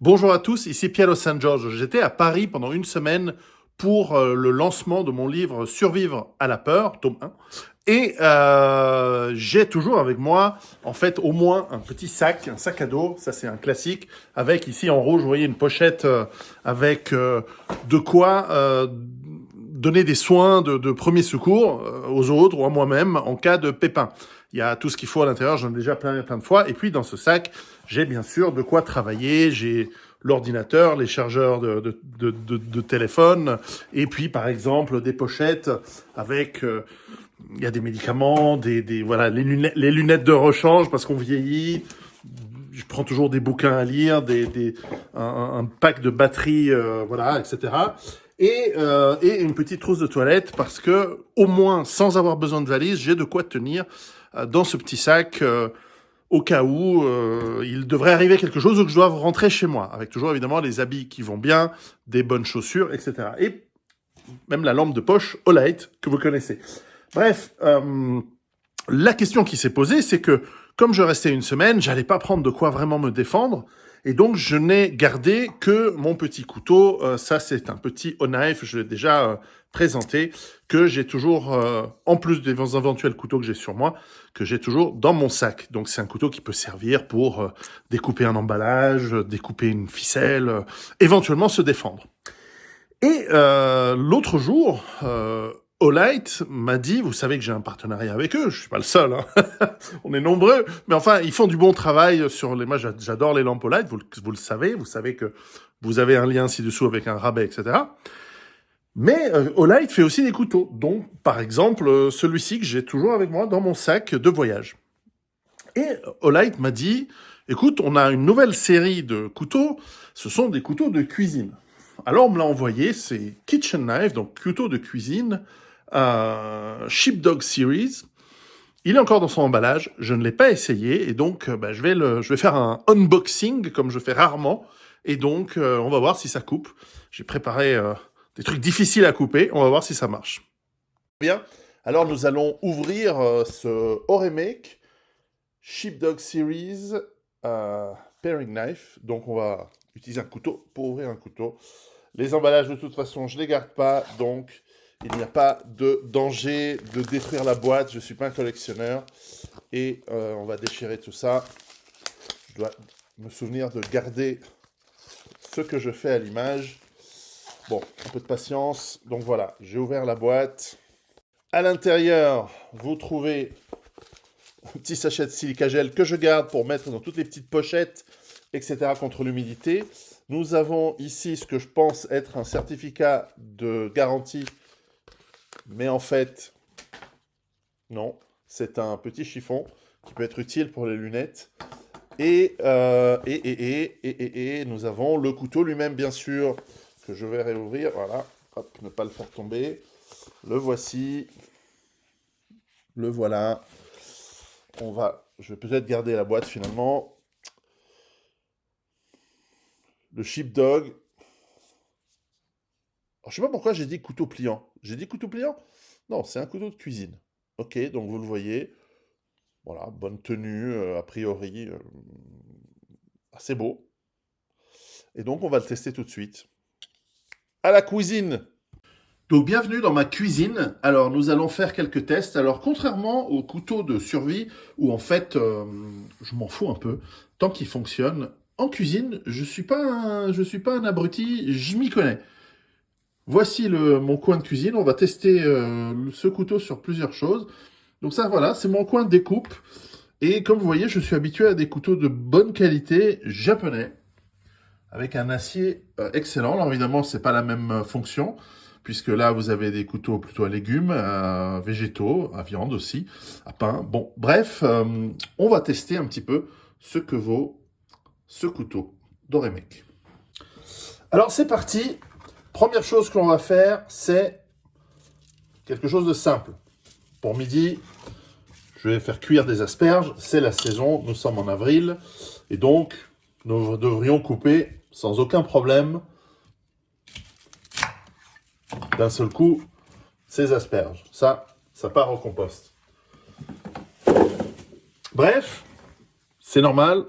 Bonjour à tous, ici Piero San Giorgio. J'étais à Paris pendant une semaine pour le lancement de mon livre Survivre à la peur, tome 1. Et j'ai toujours avec moi, en fait, au moins un petit sac, un sac à dos, ça c'est un classique, avec ici en rouge, vous voyez une pochette avec de quoi donner des soins de premier secours aux autres ou à moi-même en cas de pépin. Il y a tout ce qu'il faut à l'intérieur, j'en ai déjà plein de fois. Et puis dans ce sac, j'ai bien sûr de quoi travailler, j'ai l'ordinateur, les chargeurs de téléphone, et puis par exemple des pochettes avec il y a des médicaments, voilà les lunettes de rechange parce qu'on vieillit. Je prends toujours des bouquins à lire, un pack de batteries, voilà, etc. Et une petite trousse de toilette parce que au moins sans avoir besoin de valise, j'ai de quoi tenir dans ce petit sac. Au cas où il devrait arriver quelque chose ou que je dois rentrer chez moi, avec toujours évidemment les habits qui vont bien, des bonnes chaussures, etc. Et même la lampe de poche Olight que vous connaissez. Bref, la question qui s'est posée, c'est que comme je restais une semaine, j'allais pas prendre de quoi vraiment me défendre, et donc je n'ai gardé que mon petit couteau. Ça, c'est un petit O-Knife, je l'ai déjà présenté, que j'ai toujours, en plus des éventuels couteaux que j'ai sur moi, que j'ai toujours dans mon sac. Donc c'est un couteau qui peut servir pour découper un emballage, découper une ficelle, éventuellement se défendre. Et l'autre jour, Olight m'a dit, vous savez que j'ai un partenariat avec eux, je suis pas le seul, hein. On est nombreux, mais enfin, ils font du bon travail sur les... Moi, j'adore les lampes Olight, vous le savez, vous savez que vous avez un lien ci-dessous avec un rabais, etc. Mais Olight fait aussi des couteaux, donc par exemple, celui-ci que j'ai toujours avec moi dans mon sac de voyage. Et Olight m'a dit, écoute, on a une nouvelle série de couteaux, ce sont des couteaux de cuisine. Alors on me l'a envoyé, c'est Kitchen Knife, donc couteau de cuisine, Sheepdog Series. Il est encore dans son emballage, je ne l'ai pas essayé, et donc je vais faire un unboxing, comme je fais rarement, et donc on va voir si ça coupe. J'ai préparé des trucs difficiles à couper, on va voir si ça marche. Bien, alors nous allons ouvrir ce Oremake Sheepdog Series Paring Knife. Donc on va utiliser un couteau pour ouvrir un couteau. Les emballages de toute façon je ne les garde pas, donc il n'y a pas de danger de détruire la boîte. Je ne suis pas un collectionneur. Et on va déchirer tout ça. Je dois me souvenir de garder ce que je fais à l'image. Bon, un peu de patience. Donc voilà, j'ai ouvert la boîte. À l'intérieur, vous trouvez un petit sachet de silica gel que je garde pour mettre dans toutes les petites pochettes, etc. contre l'humidité. Nous avons ici ce que je pense être un certificat de garantie, mais en fait, non. C'est un petit chiffon qui peut être utile pour les lunettes. Et nous avons le couteau lui-même, bien sûr, que je vais réouvrir. Voilà, hop, ne pas le faire tomber. Le voici. Le voilà. Je vais peut-être garder la boîte finalement. Le Sheepdog. Alors, je sais pas pourquoi j'ai dit couteau pliant. J'ai dit couteau pliant? Non, c'est un couteau de cuisine. Ok, donc vous le voyez. Voilà, bonne tenue, a priori. Assez beau. Et donc, on va le tester tout de suite. À la cuisine! Donc, bienvenue dans ma cuisine. Alors, nous allons faire quelques tests. Alors, contrairement au couteau de survie, où en fait, je m'en fous un peu, tant qu'il fonctionne, en cuisine, je suis pas un abruti, je m'y connais. Voici mon coin de cuisine. On va tester ce couteau sur plusieurs choses. Donc ça, voilà, c'est mon coin de découpe. Et comme vous voyez, je suis habitué à des couteaux de bonne qualité japonais, avec un acier excellent. Alors évidemment, c'est pas la même fonction, puisque là, vous avez des couteaux plutôt à légumes, à végétaux, à viande aussi, à pain. Bon, bref, on va tester un petit peu ce que vaut ce couteau d'Oremec. Alors c'est parti. Première chose que l'on va faire, c'est quelque chose de simple. Pour midi, je vais faire cuire des asperges. C'est la saison, nous sommes en avril. Et donc, nous devrions couper sans aucun problème, d'un seul coup, ces asperges. Ça part au compost. Bref, c'est normal,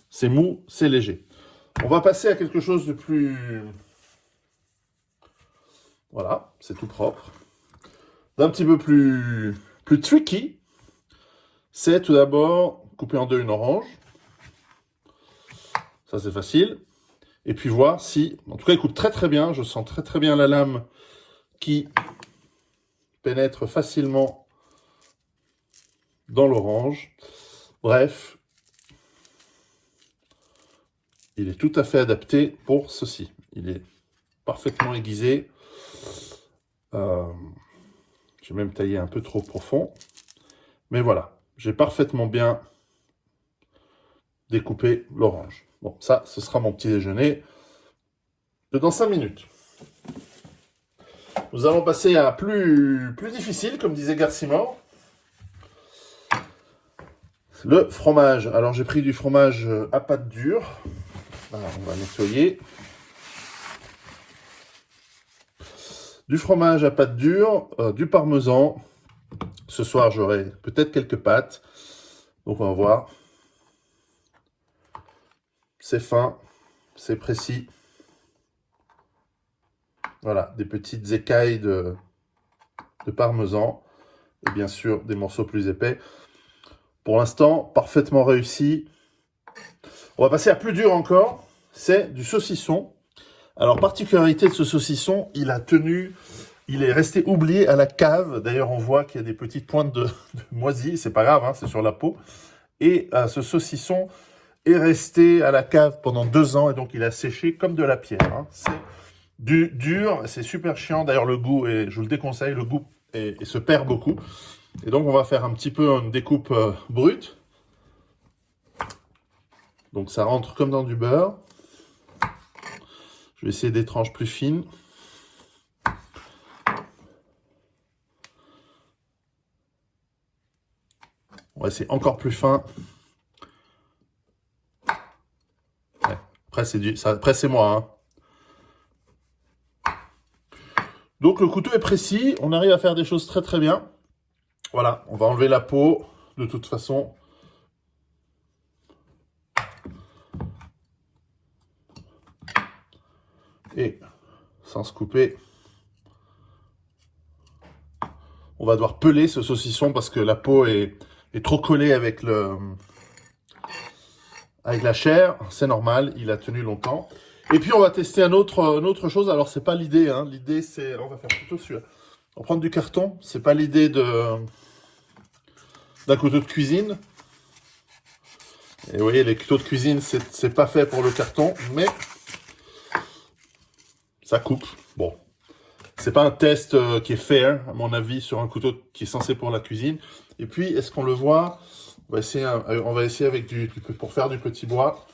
c'est mou, c'est léger. On va passer à quelque chose de plus... Voilà, c'est tout propre. D'un petit peu plus tricky. C'est tout d'abord couper en deux une orange. Ça, c'est facile. Et puis voir si... En tout cas, il coupe très très bien. Je sens très très bien la lame qui pénètre facilement dans l'orange. Bref, il est tout à fait adapté pour ceci. Il est parfaitement aiguisé. J'ai même taillé un peu trop profond. Mais voilà, j'ai parfaitement bien découpé l'orange. Bon, ça, ce sera mon petit déjeuner de dans 5 minutes. Nous allons passer à plus difficile, comme disait Garcimore. Le fromage. Alors, j'ai pris du fromage à pâte dure. Alors, on va nettoyer. Du fromage à pâte dure, du parmesan. Ce soir, j'aurai peut-être quelques pâtes. Donc, on va voir. C'est fin, c'est précis. Voilà, des petites écailles de parmesan. Et bien sûr, des morceaux plus épais. Pour l'instant, parfaitement réussi. On va passer à plus dur encore. C'est du saucisson. Alors, particularité de ce saucisson, il est resté oublié à la cave. D'ailleurs, on voit qu'il y a des petites pointes de moisi. C'est pas grave, hein, c'est sur la peau. Et ce saucisson est resté à la cave pendant 2 ans et donc il a séché comme de la pierre. Hein. C'est dur, c'est super chiant. D'ailleurs, le goût, je vous le déconseille, le goût se perd beaucoup. Et donc, on va faire un petit peu une découpe brute. Donc, ça rentre comme dans du beurre. Je vais essayer des tranches plus fines. On va essayer encore plus fin. Ouais. Après, c'est moi. Hein. Donc, le couteau est précis. On arrive à faire des choses très très bien. Voilà, on va enlever la peau. De toute façon, et sans se couper, on va devoir peler ce saucisson parce que la peau est trop collée avec la chair. C'est normal, il a tenu longtemps. Et puis on va tester une autre chose. Alors c'est pas l'idée, hein. L'idée c'est, on va faire plutôt celui-là. On va prendre du carton. C'est pas l'idée d'un couteau de cuisine. Et vous voyez, les couteaux de cuisine, c'est pas fait pour le carton, mais ça coupe. Bon, c'est pas un test qui est fair, à mon avis, sur un couteau qui est censé pour la cuisine. Et puis, est-ce qu'on le voit? On va essayer avec pour faire du petit bois.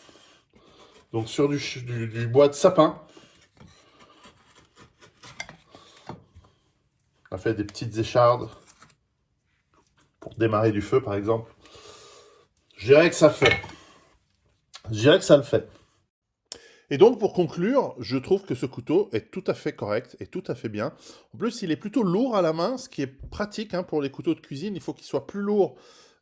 Donc sur du bois de sapin. On a fait des petites échardes pour démarrer du feu, par exemple. Je dirais que ça fait. Je dirais que ça le fait. Et donc, pour conclure, je trouve que ce couteau est tout à fait correct et tout à fait bien. En plus, il est plutôt lourd à la main, ce qui est pratique hein, pour les couteaux de cuisine. Il faut qu'il soit plus lourd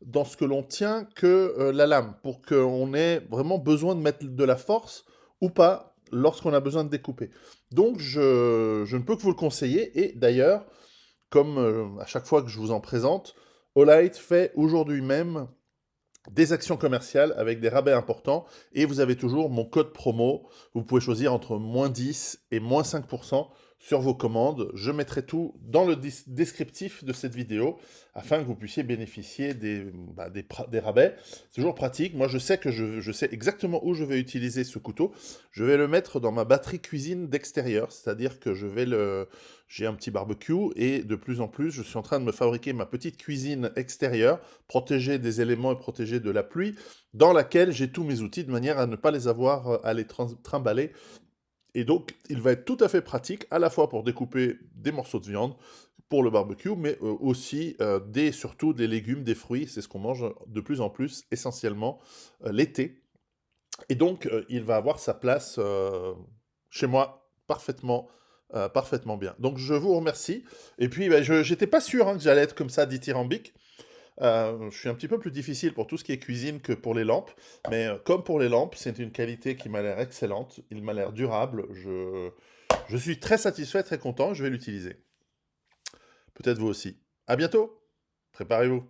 dans ce que l'on tient que la lame, pour qu'on ait vraiment besoin de mettre de la force ou pas lorsqu'on a besoin de découper. Donc, je ne peux que vous le conseiller. Et d'ailleurs, comme à chaque fois que je vous en présente, Olight fait aujourd'hui même des actions commerciales avec des rabais importants et vous avez toujours mon code promo. Vous pouvez choisir entre -10 et -5% sur vos commandes. Je mettrai tout dans le descriptif de cette vidéo afin que vous puissiez bénéficier des rabais. C'est toujours pratique. Moi, je sais que je sais exactement où je vais utiliser ce couteau. Je vais le mettre dans ma batterie cuisine d'extérieur, c'est-à-dire que j'ai un petit barbecue et de plus en plus, je suis en train de me fabriquer ma petite cuisine extérieure, protégée des éléments et protégée de la pluie, dans laquelle j'ai tous mes outils de manière à ne pas les avoir à les trimballer. Et donc, il va être tout à fait pratique, à la fois pour découper des morceaux de viande pour le barbecue, mais aussi surtout des légumes, des fruits. C'est ce qu'on mange de plus en plus, essentiellement l'été. Et donc, il va avoir sa place chez moi parfaitement bien. Donc, je vous remercie. Et puis, je n'étais pas sûr hein, que j'allais être comme ça dithyrambique. Je suis un petit peu plus difficile pour tout ce qui est cuisine que pour les lampes, mais comme pour les lampes, c'est une qualité qui m'a l'air excellente, il m'a l'air durable, je suis très satisfait, très content, je vais l'utiliser. Peut-être vous aussi. À bientôt! Préparez-vous.